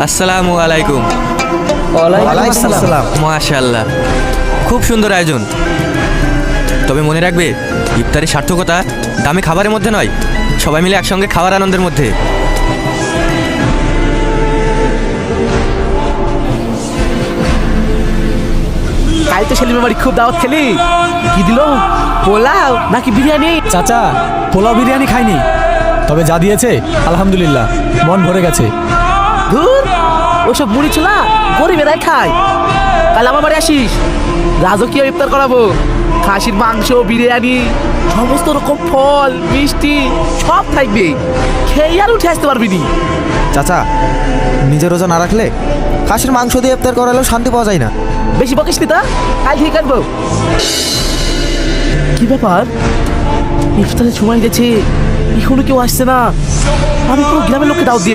আসসালামু আলাইকুম। ওয়ালাইকুম আসসালাম। মাশাআল্লাহ, খুব সুন্দর আয়োজন। তবে মনে রাখবে, ইফতারের সার্থকতা দামি খাবারের মধ্যে নয়, সবাই মিলে একসঙ্গে খাওয়ার আনন্দের মধ্যে। কাল তো সেলিমের বাড়ি খুব দাওয়াত খেলি, কি দিল? পোলাও নাকি বিরিয়ানি? চাচা, পোলাও বিরিয়ানি খাইনি, তবে যা দিয়েছে আলহামদুলিল্লাহ, মন ভরে গেছে। ধুর, ওসব মুড়ি ছোলা গরিবেরাই খায়। কাল আমার বাড়ি আসিস, রাজকীয় ইফতার করাবো। খাসির মাংস, বিরিয়ানি, সমস্ত রকম ফল, মিষ্টি সব থাকবে। খেয়ে আর উঠে আসতে পারবি নি। চাচা, নিজের রোজা না রাখলে খাসির মাংস দিয়ে ইফতার করালেও শান্তি পাওয়া যায় না। বেশি বকিস নি তা, কাল ঠিক আনবো। কি ব্যাপার, ইফতারের সময় গেছে, এখনো কেউ আসছে না। আমি পুরো গ্রামের লোককে দাওয়াত দিয়ে